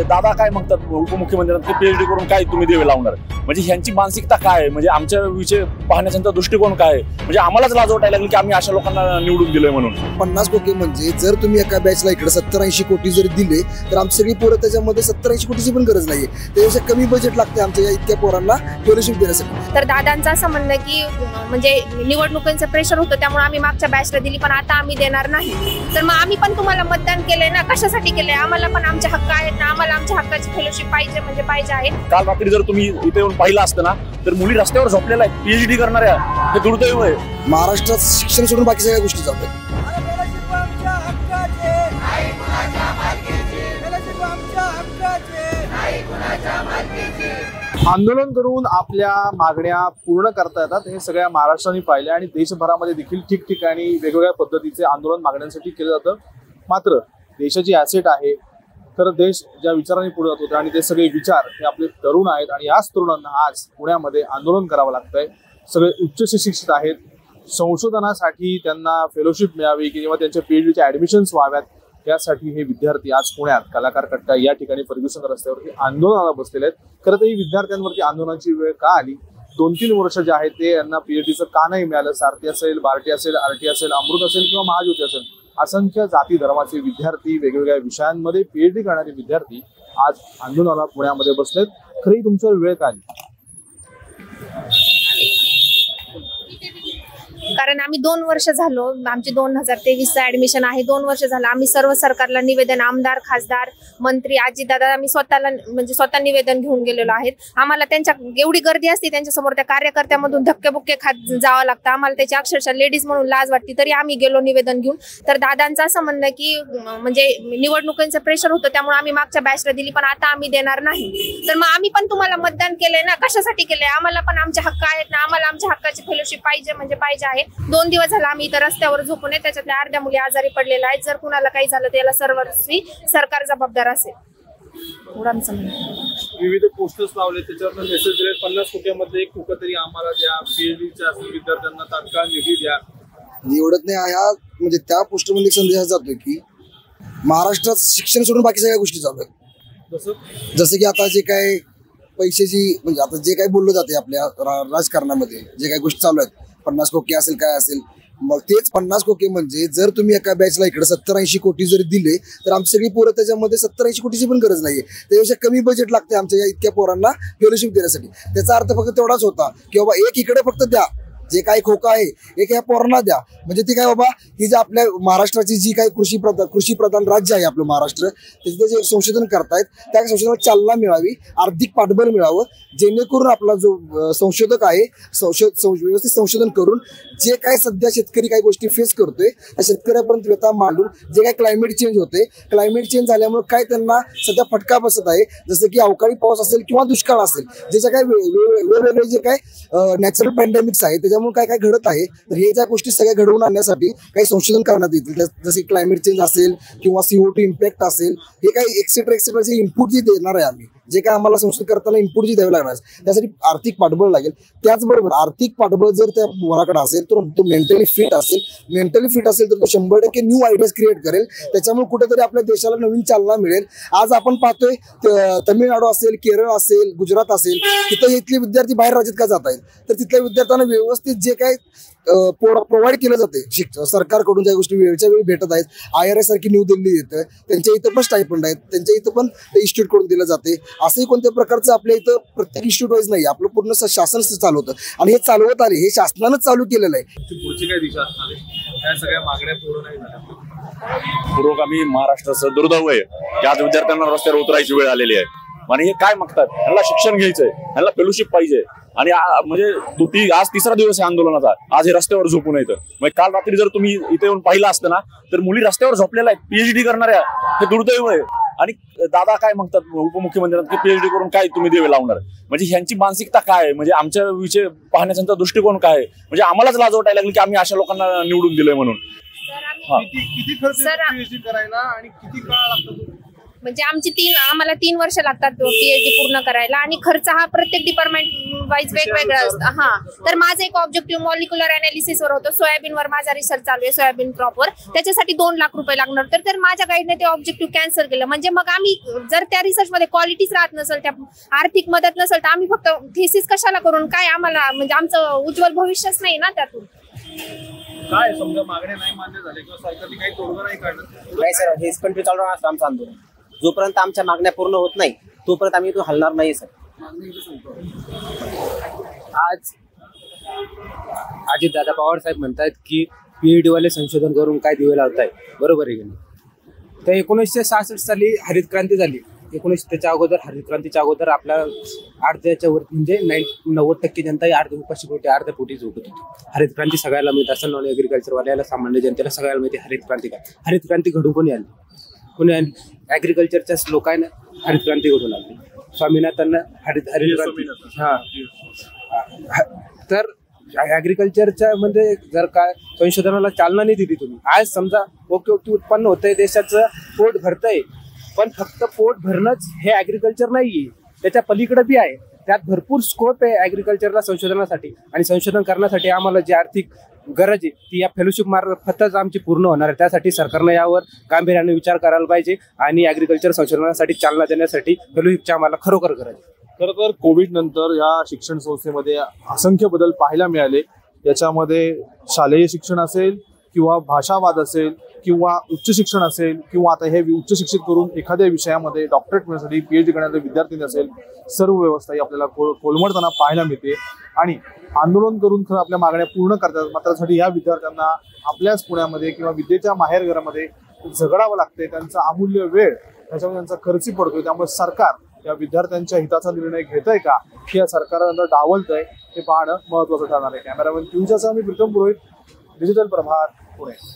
दादा काय म्हणतात उपमुख्यमंत्र्यांना पीएचडी करून काय तुम्ही देवे लावणार, म्हणजे ह्यांची मानसिकता काय आहे, म्हणजे आमच्या विषय पाहण्याचा दृष्टिकोन काय आहे, म्हणजे आम्हालाच लाज वाटायला लागली की आम्ही अशा लोकांना निवडून दिलोय म्हणून. 50 कोटी म्हणजे जर तुम्ही एका बॅचला इकडे 70-80 कोटी जरी दिले तर आमची सगळी पोरं त्याच्यामध्ये 70-80 कोटीची पण गरज नाहीये, त्यापेक्षा कमी बजेट लागते आमच्या या इतक्या पोरांना फेलोशिप देण्यासाठी. तर दादांचं असं म्हणणं की म्हणजे निवडणुकांचं प्रेशर होतं त्यामुळे आम्ही मागच्या बॅचला दिली पण आता आम्ही देणार नाही. तर मग आम्ही पण तुम्हाला मतदान केलंय ना, कशासाठी केलंय, आम्हाला पण आमचे हक्क आहेत ना, आम्हाला आमच्या हक्काची फेलोशिप पाहिजे म्हणजे पाहिजे आहे. काल रात्री जर तुम्ही इथे येऊन पाहिलं असतं ना तर मुली रस्त्यावर झोपलेल्या आहेत पीएचडी करणाऱ्या, हे दुर्दैव आहे. महाराष्ट्रात शिक्षण सोडून बाकी सगळ्या गोष्टी चालतात. आंदोलन करून आपल्या मागण्या पूर्ण करता येतात हे सगळ्या महाराष्ट्राने पाहिले आणि देशभरामध्ये देखील ठिकठिकाणी वेगवेगळ्या पद्धतीचे आंदोलन मागण्यांसाठी केलं जातं. मात्र देशाची ॲसेट आहे, तर देश ज्या विचारांनी पुढे जात होते आणि ते सगळे विचार हे आपले तरुण आहेत आणि याच तरुणांना आज पुण्यामध्ये आंदोलन करावं लागतंय. सगळे उच्च शिक्षित आहेत, संशोधनासाठी त्यांना फेलोशिप मिळावी किंवा त्यांच्या पीएचडीच्या ॲडमिशन्स व्हाव्यात यासाठी हे विद्यार्थी आज पुण्यात कलाकार कट्टा या ठिकाणी फर्ग्युसन रस्त्यावरती आंदोलनाला बसलेले आहेत. खरं तर ही विद्यार्थ्यांवरती आंदोलनाची वेळ का आली, 2-3 वर्ष जे आहेत ते यांना पीएचडीचं का नाही मिळालं, सारथी असेल, बार्टी असेल, आरटी असेल, अमृत असेल किंवा महाज्योती असेल, असंख्य जाती धर्माचे विद्यार्थी, वेगवेगळ्या विषयांमध्ये पीएचडी करणारे विद्यार्थी आज आंदोलनाला पुण्यामध्ये बसलेत. खरी तुमच्यावर वेळ का आली? कारण आम्ही 2 वर्ष झालो, आमची 2023चं ऍडमिशन आहे, 2 वर्ष झालं आम्ही सर्व सरकारला निवेदन, आमदार, खासदार, मंत्री, आजीदादा आम्ही स्वतः निवेदन घेऊन गेलेलो आहेत. आम्हाला त्यांच्या एवढी गर्दी असते त्यांच्यासमोर, त्या कार्यकर्त्यामधून धक्के खात जावं लागतं आम्हाला, त्याची अक्षरशः लेडीज म्हणून लाज वाटते, तरी आम्ही गेलो निवेदन घेऊन. तर दादांचं असं म्हणणं की म्हणजे निवडणुकांचं प्रेशर होतं त्यामुळे आम्ही मागच्या बॅचला दिली पण आता आम्ही देणार नाही. तर मग आम्ही पण तुम्हाला मतदान केलंय ना, कशासाठी केलंय, आम्हाला पण आमचे हक्क आहेत ना, आम्हाला आमच्या हक्काची फेलोशिप पाहिजे म्हणजे पाहिजे आहे. 2 दिवस झाला आम्ही इथं रस्त्यावर झोपून आहे, त्याच्यातल्या अर्ध्या मुली आजारी पडलेल्या आहेत. जर कुणाला काही झालं तर याला सर्वस्वी सरकार जबाबदार असेल. विविध पोस्टर्स लावले, त्याच्यावर मेसेज दिले 50 कोटीमध्ये एक कुठेतरी आम्हाला द्या, पीएचडीच्या विद्यार्थ्यांना तात्काळ निधी द्या. एवढंच नाही, ह्या म्हणजे त्या पोस्टरमध्ये संदेश जातोय की महाराष्ट्रात शिक्षण सोडून बाकी सगळ्या गोष्टी चालू आहेत. जसं की आता जे काय पैशाची म्हणजे आता जे काही बोललं जाते आपल्या राजकारणामध्ये जे काही गोष्टी चालू आहेत, 50 कोटी असेल काय असेल, मग तेच 50 कोटी म्हणजे जर तुम्ही एका बॅचला इकडे 70-80 कोटी जरी दिले तर आमची सगळी पोरं त्याच्यामध्ये 70-80 कोटीची पण गरज नाहीये, त्यापेक्षा कमी बजेट लागते आमच्या या इतक्या पोरांना फेलोशिप देण्यासाठी. त्याचा अर्थ फक्त तेवढाच होता की बाबा एक इकडे फक्त द्या, जे काही खोका आहे एक ह्या पोरांना द्या, म्हणजे ती काय बाबा ही जे आपल्या महाराष्ट्राची जी काही कृषी प्रधान राज्य आहे आपलं महाराष्ट्र, त्याचं जे संशोधन करतायत त्या संशोधनाला चालना मिळावी, आर्थिक पाठबळ मिळावं, जेणेकरून आपला जो संशोधक आहे व्यवस्थित संशोधन करून जे काय सध्या शेतकरी काही गोष्टी फेस करतोय त्या शेतकऱ्यापर्यंत व्यथा मांडून जे काही क्लायमेट चेंज होते, क्लायमेट चेंज झाल्यामुळे काय त्यांना सध्या फटका बसत आहे, जसं की अवकाळी पाऊस असेल किंवा दुष्काळ असेल, जे काय वेगवेगळे जे काय नॅचरल पॅन्डेमिक्स आहे त्याच्यामुळे काय काय घडत आहे, तर हे ज्या गोष्टी सगळ्या घडवून आणण्यासाठी काही संशोधन करण्यात येतील, जसे क्लायमेट चेंज असेल किंवा CO2 इम्पॅक्ट असेल, हे काही एक्सेट्रा जे इनपुट जे देणार आहे आम्ही, जे काय आम्हाला संशोधन करताना इनपुट जी द्यावी लागणार त्यासाठी आर्थिक पाठबळ लागेल. त्याचबरोबर आर्थिक पाठबळ जर त्या मुलाकडे असेल तर तो मेंटली फिट असेल तर तो 100% न्यू आयडियाज क्रिएट करेल, त्याच्यामुळे कुठेतरी आपल्या देशाला नवीन चालना मिळेल. आज आपण पाहतोय तमिळनाडू असेल, केरळ असेल, गुजरात असेल, तिथं इथले विद्यार्थी बाहेर राज्यात का जात आहेत, तर तिथल्या विद्यार्थ्यांना व्यवस्थित जे काय प्रोव्हाइड केलं जाते सरकारकडून, ज्या गोष्टी वेळच्या वेळी भेटत आहेत, IRS सारखी न्यू दिल्ली येतं, त्यांच्या इथं पण स्टायफंड आहेत, त्यांच्या इथं पण इन्स्टिट्यूट कडून दिलं जाते. असंही कोणत्या प्रकारचं आपल्या इथं प्रत्येक इन्स्टिट्यूट वाईज नाही, आपलं पूर्ण शासन चालवतं आणि हे चालवत आले, हे शासनानंच चालू केलेलं आहे. पुढची काय दिशा असणार आहे, या सगळ्या मागण्या पूर्ण नाही झाल्या. पुरोगामी महाराष्ट्राचं दुर्दैव आहे की आज विद्यार्थ्यांना रस्त्यावर उतरायची वेळ आलेली आहे. आणि हे काय मागतात, ह्यांना शिक्षण घ्यायचंय, ह्यांना फेलोशिप पाहिजे आणि म्हणजे आज 3रा दिवस आहे आंदोलनाचा, आज हे रस्त्यावर झोपून येतं. मग काल रात्री जर तुम्ही इथे येऊन पाहिलं असतं ना तर मुली रस्त्यावर झोपलेल्या आहेत पीएचडी करणाऱ्या, हे दुर्दैव आहे. आणि दादा काय म्हणतात उपमुख्यमंत्र्यांना पीएचडी करून काय तुम्ही देवे लावणार, म्हणजे ह्यांची मानसिकता काय आहे, म्हणजे आमच्या विषय पाहण्याचा दृष्टिकोन काय आहे, म्हणजे आम्हालाच लाज वाटायला लागली की आम्ही अशा लोकांना निवडून दिलोय म्हणून. किती खर्च पीएचडी करायला आणि किती काळ लागतो? म्हणजे आम्हाला 3 वर्ष लागतात पीएचडी पूर्ण करायला आणि खर्च हा प्रत्येक डिपार्टमेंट वाईज वेगवेगळा असतो. हा, तर माझं एक ऑब्जेक्टिव्ह मॉलिक्युलर अनालिसिसवर होतं. सोयाबीनवर माझा रिसर्च चालू आहे, सोयाबीन क्रॉपवर. त्याच्यासाठी 2 लाख रुपये लागणार. तर माझ्या गाईडने ते ऑब्जेक्टिव्ह कॅन्सल केलं. म्हणजे मग आम्ही जर त्या रिसर्चमध्ये क्वालिटीच राहत नसेल, त्या आर्थिक मदत नसेल, तर आम्ही फक्त थिसिस कशाला करून काय, आम्हाला म्हणजे आमचं उज्ज्वल भविष्यच नाही ना त्यातून. काय समजा मागण्या नाही मान्य झाल्या किंवा सरकारने काही तोडगा नाही काढलं, नाही सर, हेच कंटिन्यू चालू राहणार आमचं आंदोलन. जोपर्यंत आमच्या मागण्या पूर्ण होत नाही तोपर्यंत आम्ही इथून हलणार नाही सर. आज अजितदादा पवार साहेब म्हणतात की पीएचडी वाले संशोधन करून काय दिवे लावताय, बरोबर आहे की नाही. तर 1966 साली हरित क्रांती झाली. 1900 अगोदर हरित क्रांतीच्या अगोदर आपल्या अर्ध्याच्या वर म्हणजे 90% जनता ही अर्ध्या उपाशी पोटी अर्ध्या पोटी झोपत होती. हरित क्रांती सगळ्याला माहिती असं, नॉन ॲग्रिकल्चरवाल्याला सामान्य जनतेला सगळ्याला माहिती हरित क्रांती काय. हरित क्रांती घडून कोणी आली? कोणी आली? ॲग्रिकल्चरच्या लोकांना हरित क्रांती घडून आली. स्वामीनाथांना हरित क्रांती. तर ॲग्रिकल्चरच्या मध्ये जर काय संशोधनाला चालना नाही दिली तुम्ही, आज समजा ओके उत्पन्न होतंय, देशाचं पोट भरतंय, पण फक्त पोट भरणंच हे ॲग्रिकल्चर नाहीये, त्याच्या पलीकडे बी आहे. त्यात भरपूर स्कोप आहे ॲग्रिकल्चरला संशोधनासाठी. आणि संशोधन करण्यासाठी आम्हाला जी आर्थिक गरज आहे ती या फेलोशिप मार्फतच आमची पूर्ण होणार आहे. त्यासाठी सरकारनं यावर गांभीर्याने विचार करायला पाहिजे आणि ॲग्रिकल्चर संशोधनासाठी चालना देण्यासाठी फेलोशिपची आम्हाला खरोखर गरज आहे. खरं तर कोविड नंतर या शिक्षण संस्थेमध्ये असंख्य बदल पाहायला मिळाले. याच्यामध्ये शालेय शिक्षण असेल किंवा भाषावाद असेल किंवा उच्च शिक्षण असेल किंवा आता हे उच्च शिक्षित करून एखाद्या विषयामध्ये डॉक्टरेट मिळण्यासाठी पीएचडी करण्याचे विद्यार्थी असेल, सर्व व्यवस्था ही आपल्याला कोलमडताना पाहायला मिळते. आणि आंदोलन करून खरं आपल्या मागण्या पूर्ण करतात, मात्र त्यासाठी या विद्यार्थ्यांना आपल्याच पुण्यामध्ये किंवा विद्येच्या माहेरघरामध्ये झगडावं लागते. त्यांचा अमूल्य वेळ त्याच्यामध्ये त्यांचा खर्ची पडतोय. त्यामुळे सरकार या विद्यार्थ्यांच्या हिताचा निर्णय घेत आहे का, की या सरकारला डावलतंय, हे पाहणं महत्त्वाचं ठरणार आहे. कॅमेरामॅन पियुषासह मी प्रीतम पुरोहित, डिजिटल प्रभात, पुणे.